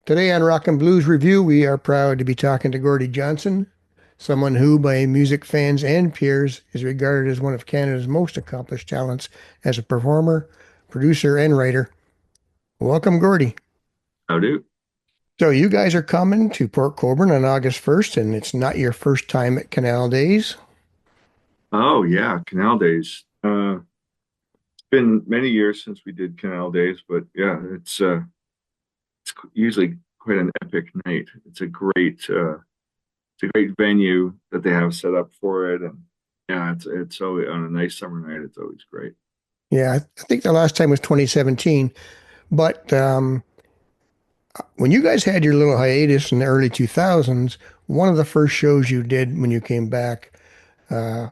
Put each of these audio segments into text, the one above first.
Today on Rock and Blues Review, we are proud to be talking to Gordie Johnson, someone who, by music fans and peers, is regarded as one of Canada's most accomplished talents as a performer, producer, and writer. Welcome, Gordie. How do? So, you guys are coming to Port Colborne on August 1st, and it's not your first time at Canal Days. Oh yeah, Canal Days. It's been many years since we did Canal Days, but yeah, it's usually quite an epic night. It's a great venue that they have set up for it, and yeah, it's always on a nice summer night. It's always great. Yeah, I think the last time was 2017, but when you guys had your little hiatus in the early 2000s, one of the first shows you did when you came back, uh,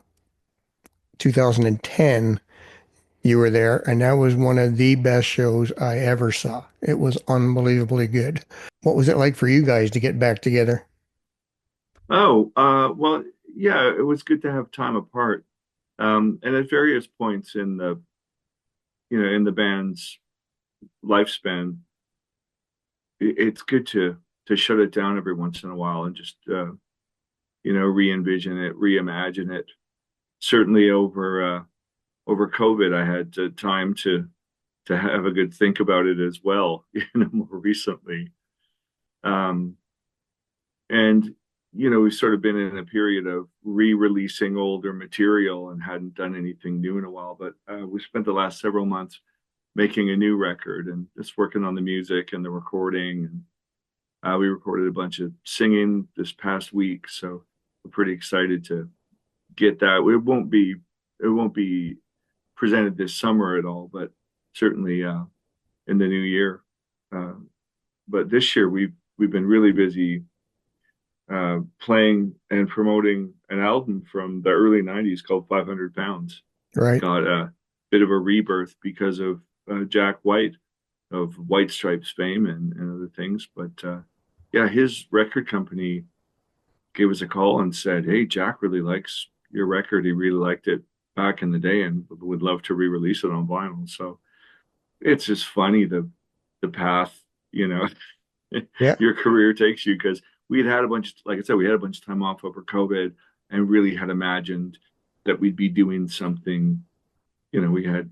2010, you were there, and that was one of the best shows I ever saw. It was unbelievably good. What was it like for you guys to get back together? Oh, well, yeah, it was good to have time apart. And at various points in in the band's lifespan, it's good to shut it down every once in a while and just re-envision it, reimagine it. Certainly over COVID, I had time to have a good think about it as well, more recently. Um, and we've sort of been in a period of re-releasing older material and hadn't done anything new in a while. But we spent the last several months making a new record and just working on the music and the recording. And we recorded a bunch of singing this past week, so we're pretty excited to get that. It won't be presented this summer at all, but certainly in the new year. Uh, but this year we've been really busy playing and promoting an album from the early '90s called 500 Pounds. Right. Got a bit of a rebirth because of Jack White of White Stripes fame and other things. But yeah, his record company gave us a call and said, "Hey, Jack really likes your record. He really liked it back in the day and would love to re-release it on vinyl." So it's just funny the path, Yeah. your career takes you because had a bunch, like I said, we had a bunch of time off over COVID and really had imagined that we'd be doing something. We had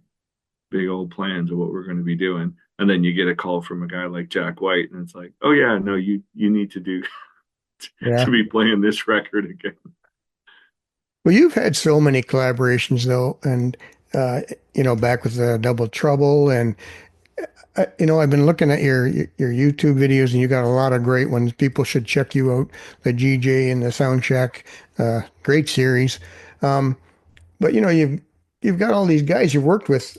big old plans of what we're going to be doing. And then you get a call from a guy like Jack White, and it's like, oh yeah, no, you need to do Yeah. to be playing this record again. Well, you've had so many collaborations though, and uh, back with Double Trouble, and I've been looking at your YouTube videos, and you got a lot of great ones. People should check you out. The GJ and the Soundcheck, great series. Um, but you've got all these guys you've worked with.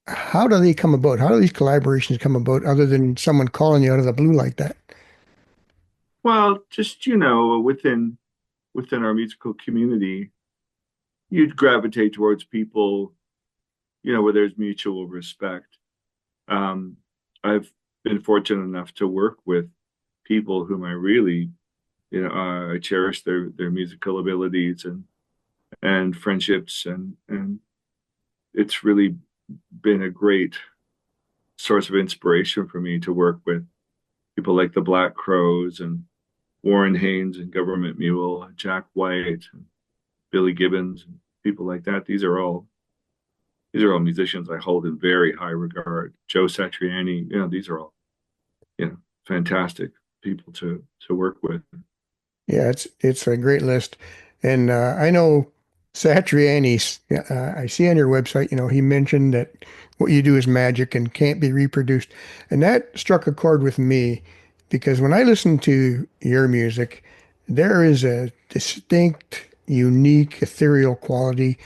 How do they come about? How do these collaborations come about other than someone calling you out of the blue like that? Well, just within our musical community, you'd gravitate towards people, where there's mutual respect. Um, I've been fortunate enough to work with people whom I really, I cherish their musical abilities and friendships, and it's really been a great source of inspiration for me to work with people like the Black Crows and Warren Haynes and Government Mule, Jack White, and Billy Gibbons, and people like that. These are all musicians I hold in very high regard. Joe Satriani, these are all, fantastic people to work with. Yeah, it's a great list, and I know Satriani. I see on your website, he mentioned that what you do is magic and can't be reproduced, and that struck a chord with me because when I listen to your music, there is a distinct, unique, ethereal quality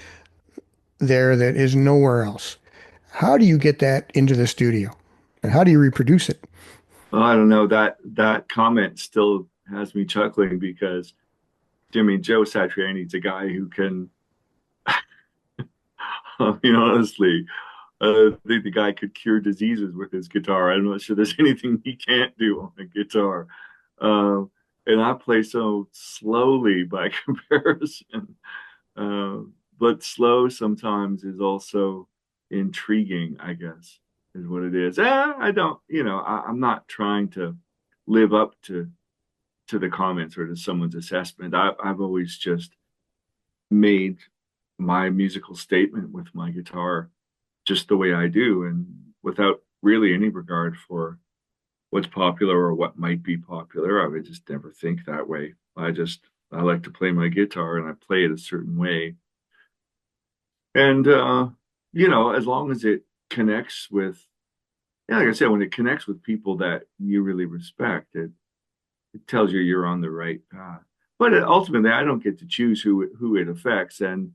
there that is nowhere else. How do you get that into the studio, and how do you reproduce it? Well, I don't know, that comment still has me chuckling because Jimmy Joe Satriani is a guy who can, honestly, I think the guy could cure diseases with his guitar. I'm not sure there's anything he can't do on a guitar. Um, and I play so slowly by comparison. But slow sometimes is also intriguing, I guess, is what it is. I don't, I'm not trying to live up to the comments or to someone's assessment. I've always just made my musical statement with my guitar just the way I do, and without really any regard for what's popular or what might be popular. I would just never think that way. I like to play my guitar and I play it a certain way. And as long as it connects with, yeah, like I said, when it connects with people that you really respect, it tells you you're on the right path. But ultimately, I don't get to choose who it affects. And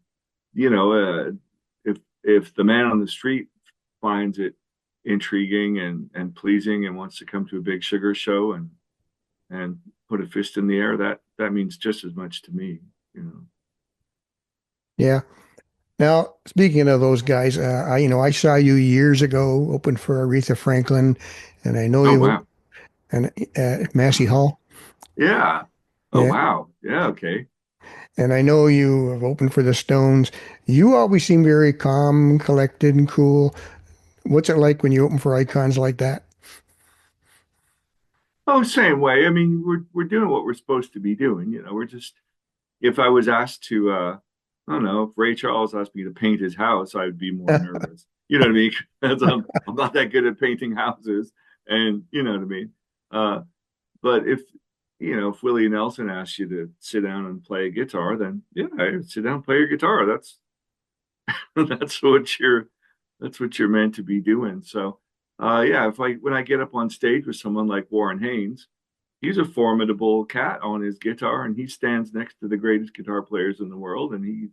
you know, if the man on the street finds it intriguing and pleasing and wants to come to a Big Sugar show and put a fist in the air, that means just as much to me. You know. Yeah. Now, speaking of those guys, I saw you years ago open for Aretha Franklin, and I know Oh you wow. and Massey Hall. Yeah. Oh Yeah, wow. Yeah. Okay. and I know you have opened for the Stones. You always seem very calm, collected, and cool. What's it like when you open for icons like that? Oh, same way. I mean, we're doing what we're supposed to be doing. We're just if I was asked to, I don't know, if Ray Charles asked me to paint his house, I'd be more nervous. You know what I mean? Because I'm not that good at painting houses, and you know what I mean. Uh, but if Willie Nelson asks you to sit down and play a guitar, then yeah, sit down and play your guitar. That's what you're meant to be doing. So, yeah, if I when I get up on stage with someone like Warren Haynes, he's a formidable cat on his guitar, and he stands next to the greatest guitar players in the world, and he's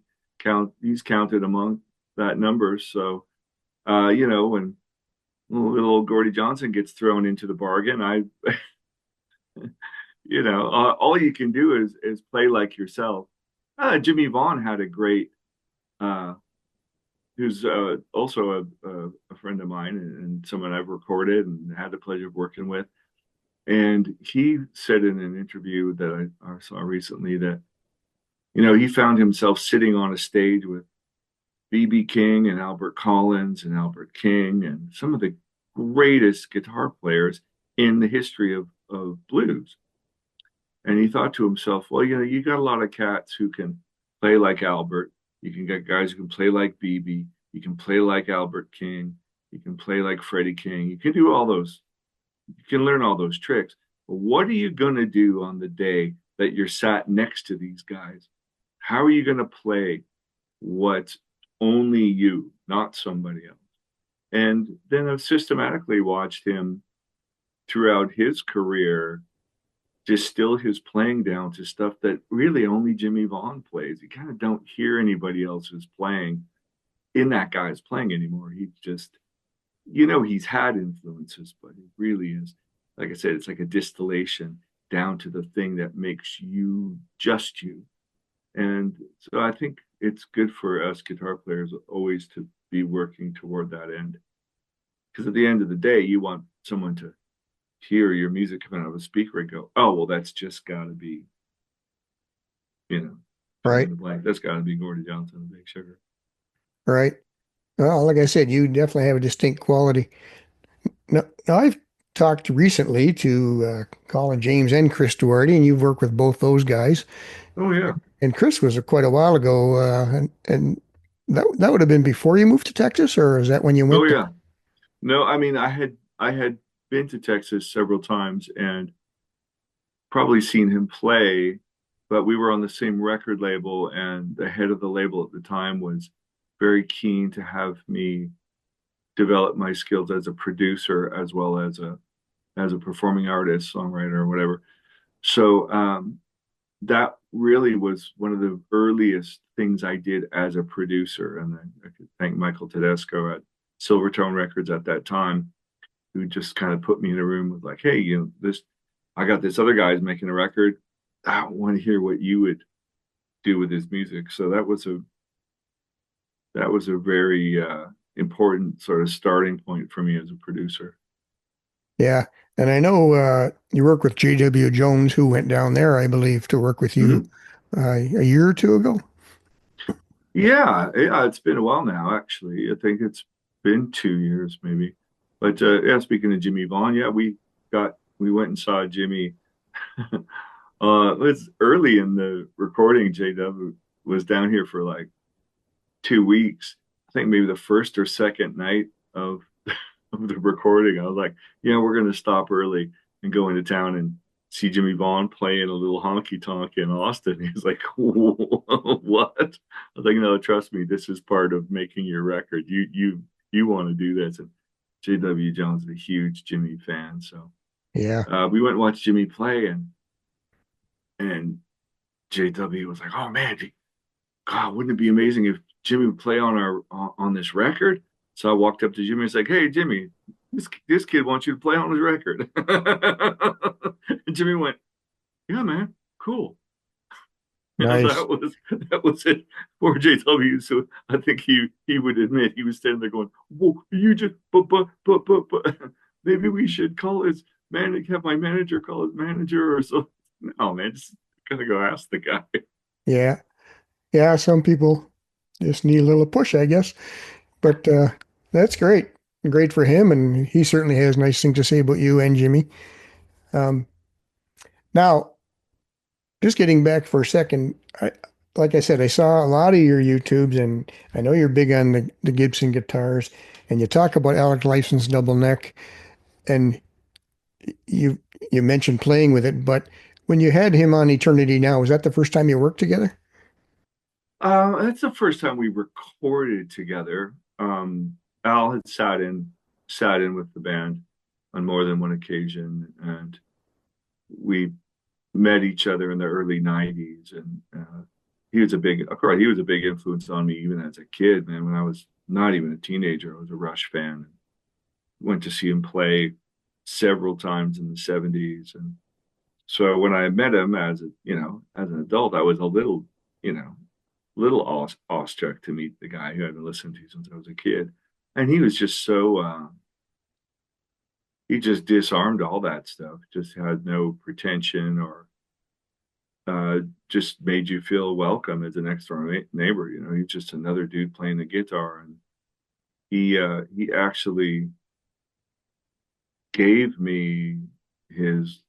counted among that number. So, when little old Gordie Johnson gets thrown into the bargain, all you can do is play like yourself. Jimmy Vaughn had a great, uh, who's also a friend of mine and someone I've recorded and had the pleasure of working with. And he said in an interview that I saw recently that, he found himself sitting on a stage with B.B. King and Albert Collins and Albert King and some of the greatest guitar players in the history of blues. And he thought to himself, well, you got a lot of cats who can play like Albert. You can get guys who can play like BB. You can play like Albert King. You can play like Freddie King. You can do all those. You can learn all those tricks. But what are you going to do on the day that you're sat next to these guys? How are you going to play what's only you, not somebody else? And then I've systematically watched him throughout his career distill his playing down to stuff that really only Jimmy Vaughn plays. You kind of don't hear anybody else's playing in that guy's playing anymore. He just, he's had influences, but it really is, like I said, it's like a distillation down to the thing that makes you just you. And so I think it's good for us guitar players always to be working toward that end. Because at the end of the day, you want someone to hear your music coming out of a speaker and go, oh, well, that's just got to be, fill in Right, the blank. That's got to be Gordie Johnson and Big Sugar. right. Well, like I said, you definitely have a distinct quality. Now I've talked recently to Colin James and Chris Duarte, and you've worked with both those guys. Oh, yeah. And Chris was quite a while ago, and that would have been before you moved to Texas, or is that when you Oh, went there? yeah. No, I mean, I had been to Texas several times and probably seen him play, but we were on the same record label, and the head of the label at the time was very keen to have me develop my skills as a producer as well as a performing artist, songwriter, or whatever. So that really was one of the earliest things I did as a producer, and I could thank Michael Tedesco at Silvertone Records at that time, who just kind of put me in a room with like, hey, this I got this other guy's making a record. I want to hear what you would do with his music. So that was a very important sort of starting point for me as a producer. Yeah, and I know you work with J.W. Jones, who went down there, I believe, to work with you Mm-hmm. a year or two ago. Yeah, yeah, it's been a while now, actually. I think it's been 2 years maybe. But yeah, speaking of Jimmy Vaughn, yeah, we we went and saw Jimmy. It was early in the recording. JW was down here for like 2 weeks. I think maybe the first or second night of of the recording. I was like, yeah, we're gonna stop early and go into town and see Jimmy Vaughn playing a little honky tonk in Austin. He's like, what? I was like, no, trust me, this is part of making your record. You want to do this. And JW Jones is a huge Jimmy fan. So Yeah. we went and watched Jimmy play, and JW was like, oh man, God, wouldn't it be amazing if Jimmy would play on our on this record? So I walked up to Jimmy and was like, "Hey, Jimmy, this kid wants you to play on his record." And Jimmy went, "Yeah, man, cool." And Nice. that was it for JW. So I think he would admit he was standing there going, "Whoa, you just but maybe we should call his man, have my manager call his manager or so." No, man, just gotta go ask the guy. Yeah. Yeah. Some people just need a little push, I guess. But that's great. Great for him. And he certainly has nice things to say about you and Jimmy. Um, now, just getting back for a second, like I said, I saw a lot of your YouTubes, and I know you're big on the Gibson guitars, and you talk about Alec Lifeson's double neck, and you you mentioned playing with it, but when you had him on Eternity Now, was that the first time you worked together? That's the first time we recorded together. Al had sat in with the band on more than one occasion, and we met each other in the early '90s. And of course, he was a big influence on me even as a kid. Man, when I was not even a teenager, I was a Rush fan. Went to see him play several times in the '70s, and so when I met him as an adult, I was a little, you know, little awestruck to meet the guy who I've been listening to since I was a kid. And he was just so, he just disarmed all that stuff, just had no pretension or just made you feel welcome as an next door neighbor. He's just another dude playing the guitar. And he actually gave me his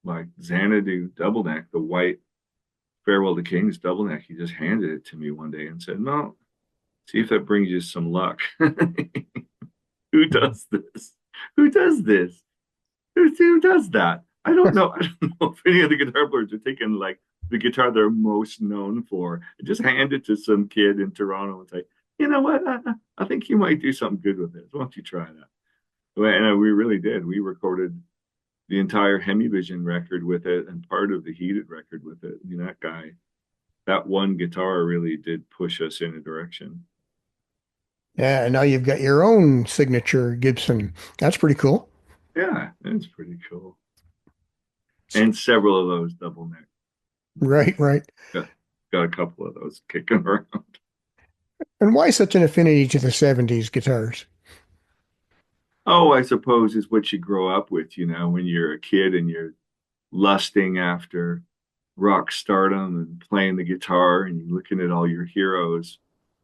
like Xanadu double neck, the white Farewell to Kings double neck. He just handed it to me one day and said, "No, see if that brings you some luck." Who does this? Who does this? Who does that? I don't know. I don't know if any of the guitar players are taking like the guitar they're most known for and just hand it to some kid in Toronto and say, you know what? I think you might do something good with this. Why don't you try that? And we really did. We recorded the entire Hemivision record with it and part of the Heated record with it. I mean, that one guitar really did push us in a direction. Yeah, and now you've got your own signature Gibson. That's pretty cool. Yeah, it's pretty cool. And several of those double neck. Right, right. Got, got a couple of those kicking around. And why such an affinity to the 70s guitars? Oh, I suppose is what you grow up with, when you're a kid and you're lusting after rock stardom and playing the guitar and you're looking at all your heroes,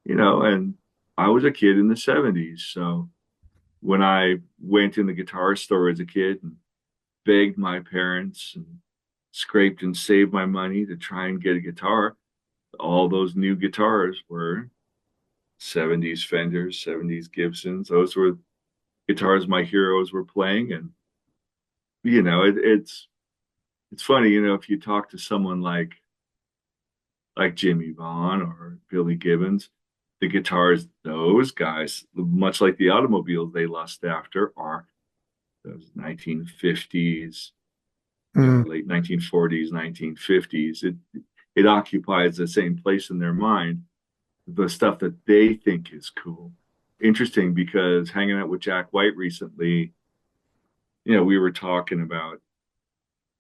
and I was a kid in the '70s. So when I went in the guitar store as a kid and begged my parents and scraped and saved my money to try and get a guitar, all those new guitars were '70s Fenders, '70s Gibsons. Those were guitars my heroes were playing. And, it's funny, if you talk to someone like Jimmy Vaughn or Billy Gibbons, the guitars those guys, much like the automobiles they lust after, are those 1950s, Mm, late 1940s, 1950s. It occupies the same place in their mind, the stuff that they think is cool. Interesting because hanging out with Jack White recently, we were talking about,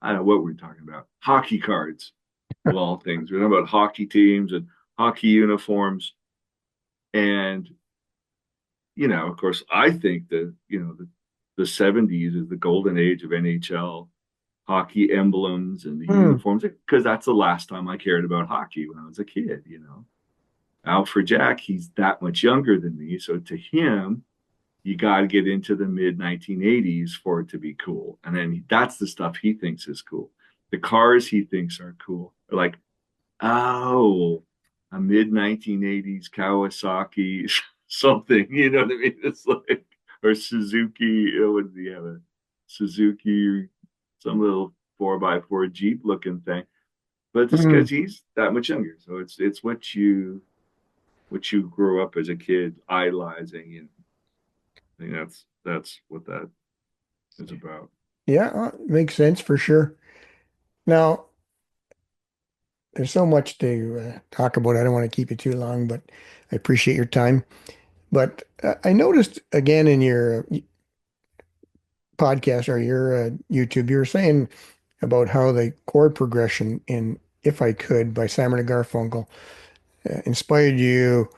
I don't know what we were talking about, hockey cards of all things. We are talking about hockey teams and hockey uniforms. And, of course, I think that, the '70s is the golden age of NHL hockey emblems and the mm. uniforms because that's the last time I cared about hockey when I was a kid. Out for Jack, he's that much younger than me. So to him, you got to get into the mid 1980s for it to be cool. And then that's the stuff he thinks is cool. The cars he thinks are cool. Like, oh, a mid 1980s Kawasaki something, you know what I mean? It's like, or Suzuki, what did he have? A Suzuki, some little 4x4 Jeep looking thing. But it's Hmm. because he's that much younger. So it's what you grew up as a kid idolizing. And I think that's what that is about. Yeah, makes sense for sure. Now, there's so much to talk about. I don't want to keep you too long, but I appreciate your time. But I noticed again in your podcast or your YouTube, you were saying about how the chord progression in "If I Could" by Simon and Garfunkel inspired you.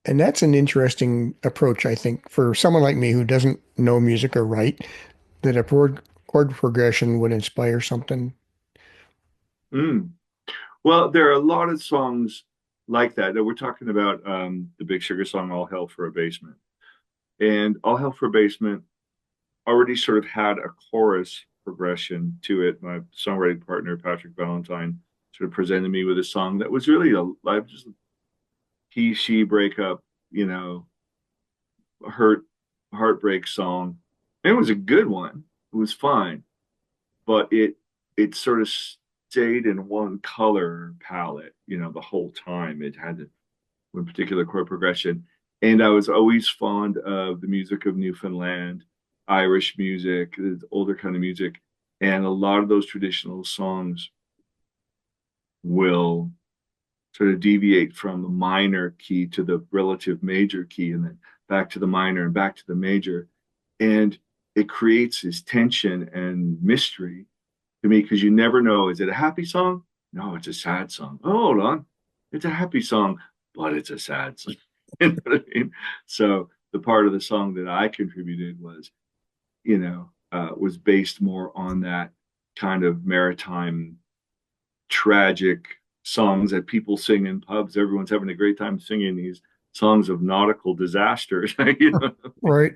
And that's an interesting approach, I think, for someone like me who doesn't know music or write, that a chord progression would inspire something. Mm. Well, there are a lot of songs like that that we're talking about. The Big Sugar song "All Hell for a Basement," and "All Hell for a Basement" already sort of had a chorus progression to it. My songwriting partner Patrick Valentine sort of presented me with a song that was really a like just he she breakup, you know, hurt heartbreak song. And it was a good one. It was fine, but it sort of stayed in one color palette, you know, the whole time. It had one particular chord progression. And I was always fond of the music of Newfoundland, Irish music, the older kind of music. And a lot of those traditional songs will sort of deviate from the minor key to the relative major key and then back to the minor and back to the major. And it creates this tension and mystery to me because you never know, is it a happy song? No, it's a sad song. Oh, hold on. It's a happy song, but it's a sad song. You know what I mean? So the part of the song that I contributed was, was based more on that kind of maritime tragic songs that people sing in pubs. Everyone's having a great time singing these songs of nautical disasters. You know? Right.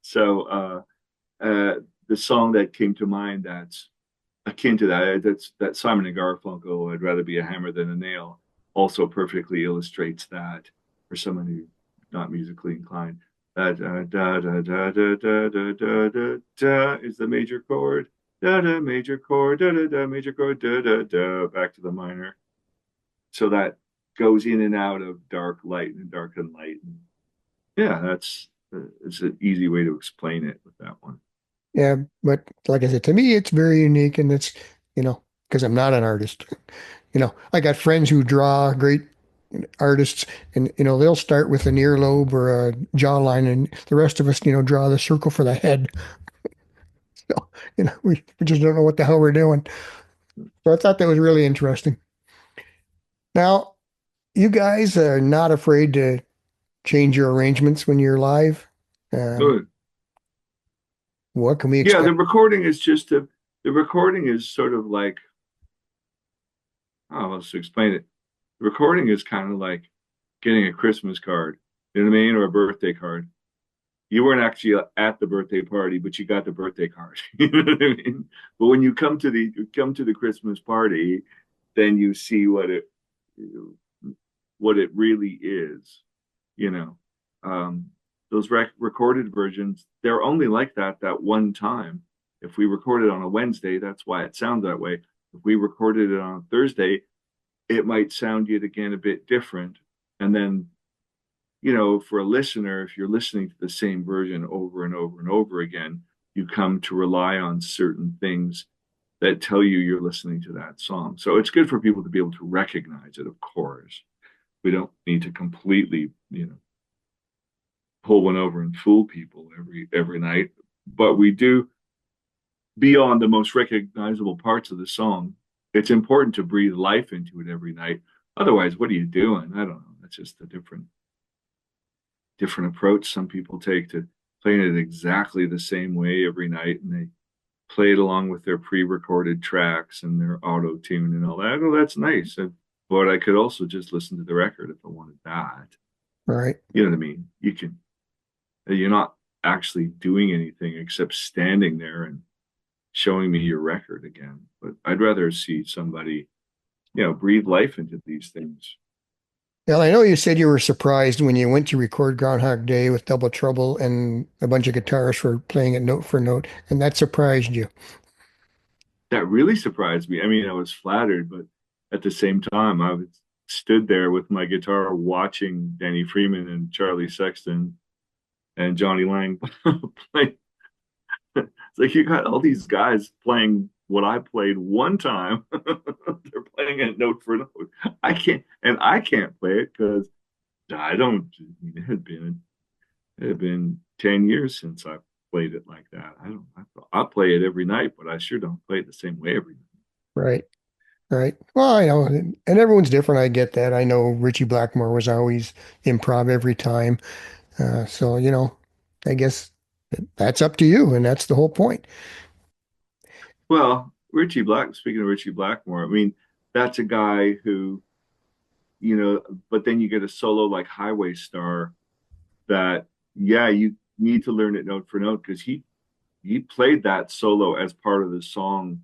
So the song that came to mind that's akin to that Simon and Garfunkel, "I'd rather be a hammer than a nail," also perfectly illustrates that for someone who's not musically inclined. Da, da, da, da, da, da, da, da, da, da, is the major chord. Da da major chord, da da da major chord, da da da, back to the minor. So that goes in and out of dark light and dark and light. And yeah, that's it's an easy way to explain it with that one. Yeah, but like I said, to me, it's very unique, and it's, because I'm not an artist. I got friends who draw great artists, and they'll start with an earlobe or a jawline, and the rest of us, draw the circle for the head. So, we just don't know what the hell we're doing. So I thought that was really interesting. Now, you guys are not afraid to change your arrangements when you're live. Um, Good. what can we Yeah, expect? the recording is sort of like, oh, let's explain it. The recording is kind of like getting a Christmas card, you know what I mean, or a birthday card. You weren't actually at the birthday party, but you got the birthday card. You know what I mean? But when you come to the Christmas party, then you see what it really is. You know, um, those recorded versions, they're only like that one time. If we record it on a Wednesday, that's why it sounds that way. If we recorded it on a Thursday, it might sound yet again a bit different. And then, for a listener, if you're listening to the same version over and over and over again, you come to rely on certain things that tell you you're listening to that song. So it's good for people to be able to recognize it, of course. We don't need to completely, pull one over and fool people every night, but we do beyond the most recognizable parts of the song. It's important to breathe life into it every night. Otherwise, what are you doing? I don't know. That's just a different approach some people take to playing it exactly the same way every night, and they play it along with their pre-recorded tracks and their auto tune and all that. Oh, that's nice. But I could also just listen to the record if I wanted that. All right. You know what I mean? You can. You're not actually doing anything except standing there and showing me your record again. But I'd rather see somebody, breathe life into these things. Well, I know you said you were surprised when you went to record Groundhog Day with Double Trouble and a bunch of guitarists were playing it note for note, and that surprised you. That really surprised me. I mean, I was flattered, but at the same time, stood there with my guitar watching Danny Freeman and Charlie Sexton and Johnny Lang play. It's like you got all these guys playing what I played one time. They're playing it note for note. I can't play it because I don't. It had been 10 years since I played it like that. I don't. I play it every night, but I sure don't play it the same way every night. Right, right. Well, I know, and everyone's different. I get that. I know Richie Blackmore was always improv every time. So, I guess that's up to you, and that's the whole point. Well, Richie Black. Speaking of Richie Blackmore, I mean, that's a guy who, but then you get a solo like Highway Star that, yeah, you need to learn it note for note because he played that solo as part of the song,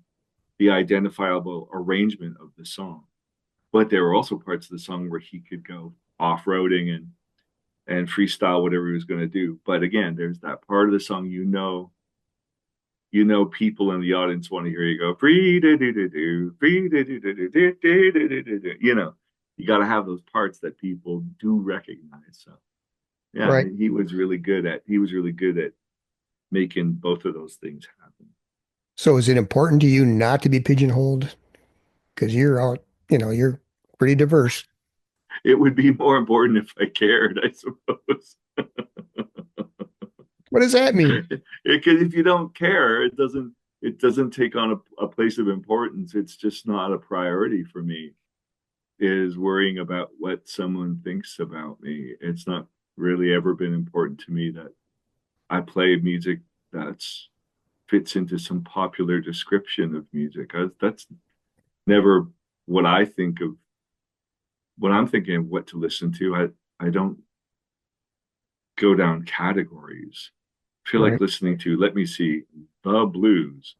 the identifiable arrangement of the song. But there were also parts of the song where he could go off-roading and freestyle whatever he was going to do. But again, there's that part of the song people in the audience want to hear you go free do do do do free do do do do do do do do. You got to have those parts that people do recognize. So yeah, Right. he was really good at making both of those things happen. So, is it important to you not to be pigeonholed? Because you're out, you're pretty diverse. It would be more important if I cared, I suppose. What does that mean? Because if you don't care, it doesn't take on a place of importance. It's just not a priority for me. Is worrying about what someone thinks about me. It's not really ever been important to me that I play music that's fits into some popular description of music. That's never what I think of when I'm thinking of what to listen to. I don't go down categories. I feel like Right. listening to, let me see, the blues.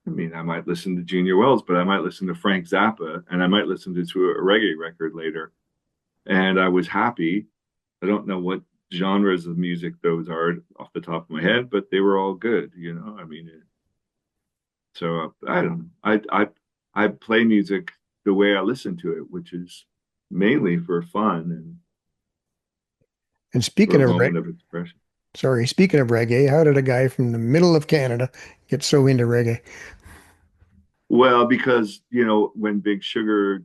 I mean, I might listen to Junior Wells, but I might listen to Frank Zappa and I might listen to a reggae record later. And I was happy. I don't know what genres of music those are off the top of my head, but they were all good. I mean, so I don't know. I play music the way I listen to it, which is mainly for fun and And for speaking a of moment of expression. speaking of reggae, how did a guy from the middle of Canada get so into reggae? Well, because when Big Sugar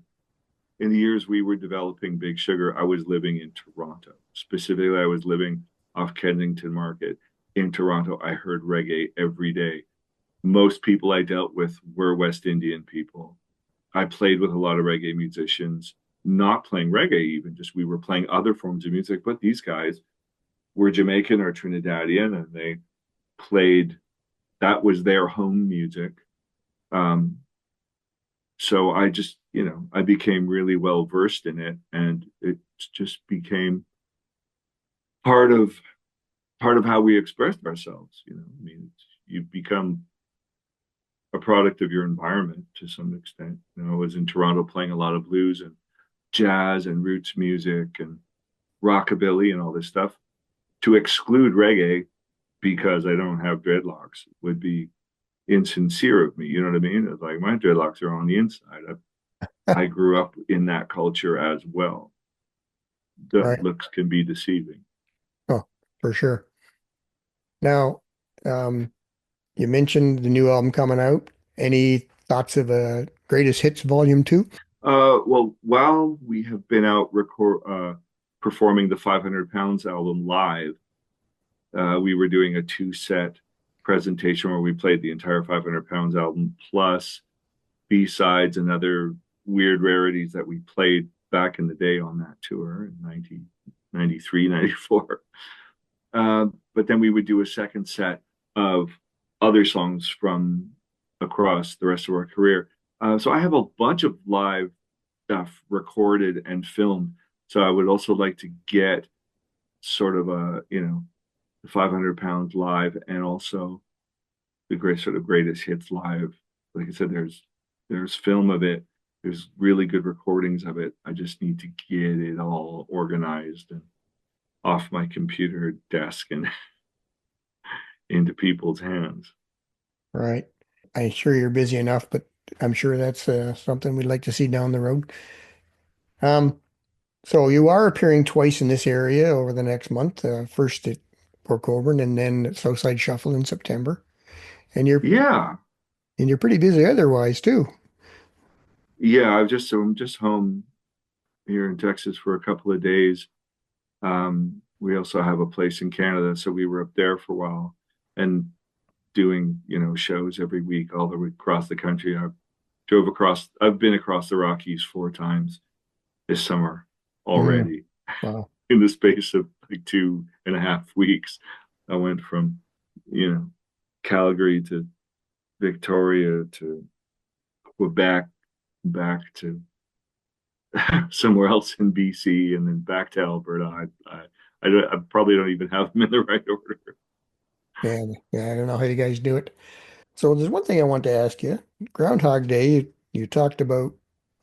in the years we were developing Big Sugar, I was living in Toronto. Specifically, I was living off Kensington Market in Toronto. I heard reggae every day. Most people I dealt with were West Indian people. I played with a lot of reggae musicians, not playing reggae, even just we were playing other forms of music. But these guys were Jamaican or Trinidadian, and they played that was their home music. Um, so I just, I became really well versed in it, and it just became part of part of how we expressed ourselves. I mean, you become a product of your environment to some extent. I was in Toronto playing a lot of blues and jazz and roots music and rockabilly and all this stuff. To exclude reggae because I don't have dreadlocks would be insincere of me. You know what I mean? It's like my dreadlocks are on the inside. I grew up in that culture as well. The Right. looks can be deceiving. Oh, for sure. Now, um, you mentioned the new album coming out. Any thoughts of a greatest hits volume two? Well, while we have been out performing the 500 Pounds album live, we were doing a two-set presentation where we played the entire 500 Pounds album plus B-sides and other weird rarities that we played back in the day on that tour in 1993, 94. But then we would do a second set of other songs from across the rest of our career. So I have a bunch of live stuff recorded and filmed. So I would also like to get sort of a the 500 pounds live, and also the great sort of greatest hits live. Like I said, there's film of it. There's really good recordings of it. I just need to get it all organized and off my computer desk and into people's hands. Right. I'm sure you're busy enough, but I'm sure that's something we'd like to see down the road. Um, so you are appearing twice in this area over the next month, first at Port Colborne and then at Southside Shuffle in September. And you're Yeah, and you're pretty busy otherwise too. yeah. I'm just home here in Texas for a couple of days. We also have a place in Canada, so we were up there for a while and doing, shows every week all the way across the country. I've been across the Rockies 4 times this summer Mm, already wow. in the space of like 2.5 weeks. I went from, you know, Calgary to Victoria to Quebec, back to somewhere else in BC, and then back to Alberta. I probably don't even have them in the right order. Yeah, yeah, I don't know how you guys do it. So there's one thing I want to ask you. Groundhog Day, you talked about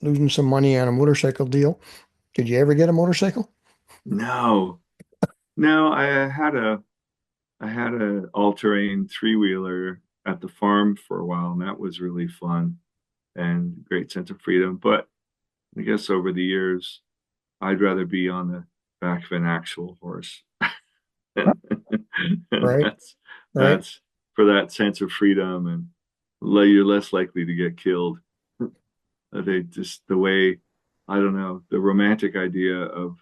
losing some money on a motorcycle deal. Did you ever get a motorcycle? No, no, I had a all-terrain three-wheeler at the farm for a while, and that was really fun and great sense of freedom. But I guess over the years, I'd rather be on the back of an actual horse. And Right, right. that's for that sense of freedom, and you're less likely to get killed. They just the way, I don't know, the romantic idea of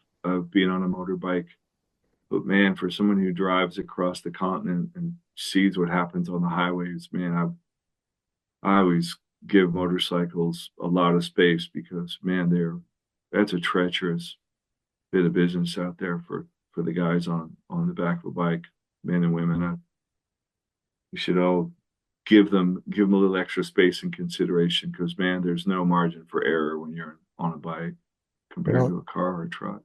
being on a motorbike. But man, for someone who drives across the continent and sees what happens on the highways, man, I always give motorcycles a lot of space because man, that's a treacherous bit of business out there for the guys on the back of a bike, men and women. We should all give them a little extra space and consideration because man, there's no margin for error when you're on a bike compared Well, to a car or a truck.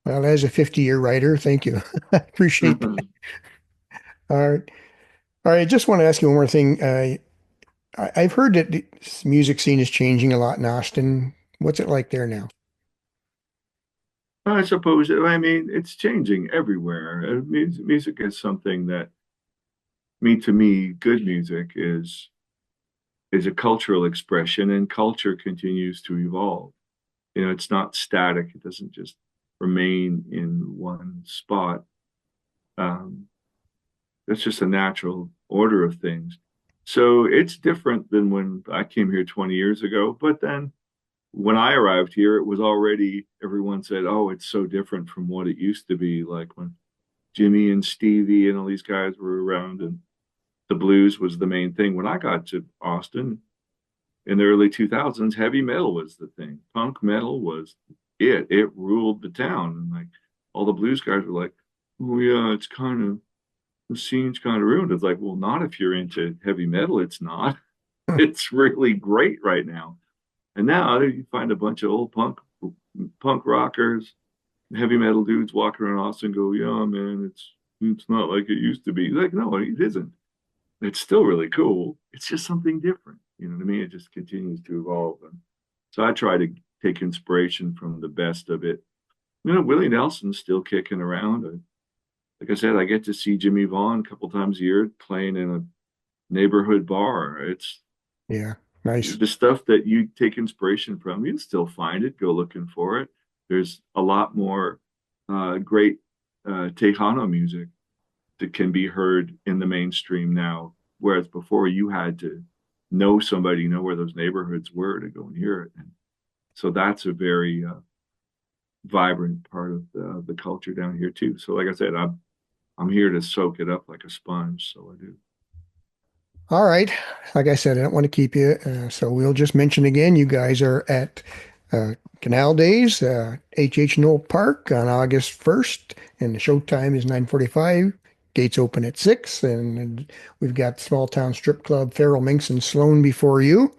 well, as a 50-year writer, thank you. I appreciate that. All right. All right. Just want to ask you one more thing. I've heard that the music scene is changing a lot in Austin. What's it like there now? I suppose, I mean, it's changing everywhere. Music is something that, to me, good music is a cultural expression, and culture continues to evolve. It's not static. It doesn't just remain in one spot. Um, that's just a natural order of things. So it's different than when I came here 20 years ago. But then when I arrived here, it was already, everyone said, oh, it's so different from what it used to be. Like when Jimmy and Stevie and all these guys were around, and the blues was the main thing. When I got to Austin in the early 2000s, heavy metal was the thing. Punk metal was it. It ruled the town. And like all the blues guys were like, oh, yeah, it's kind of, the scene's kind of ruined. It's like, well, not if you're into heavy metal. It's not. It's really great right now. And now you find a bunch of old punk rockers, heavy metal dudes walking around Austin go, yeah, man, it's not like it used to be. Like, no, it isn't. It's still really cool. It's just something different. You know what I mean? It just continues to evolve. And so I try to take inspiration from the best of it. Willie Nelson's still kicking around. Like I said, I get to see Jimmy Vaughn a couple times a year playing in a neighborhood bar. It's Yeah, nice. the stuff that you take inspiration from. You can still find it. Go looking for it. There's a lot more great Tejano music that can be heard in the mainstream now, whereas before you had to know somebody, know where those neighborhoods were to go and hear it. And so that's a very vibrant part of the culture down here too. So, like I said, I'm here to soak it up like a sponge. So I do. All right. Like I said, I don't want to keep you. So we'll just mention again, you guys are at Canal Days, H.H. Knoll Park on August 1st, and the show time is 9:45. Gates open at 6, and we've got Small Town Strip Club, Feral Minx, and Sloan before you.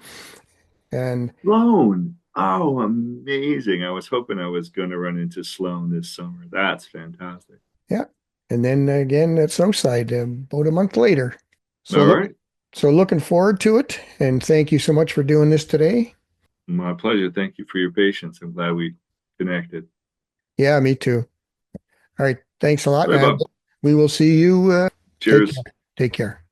And Sloan. Oh, amazing. I was hoping I was going to run into Sloan this summer. That's fantastic. yeah. and then again at Southside about a month later. So All look, right. so looking forward to it, and thank you so much for doing this today. My pleasure. Thank you for your patience. I'm glad we connected. Yeah, me too. All right, thanks a lot, All right, and Bob. we will see you. Take Cheers. care. Take care.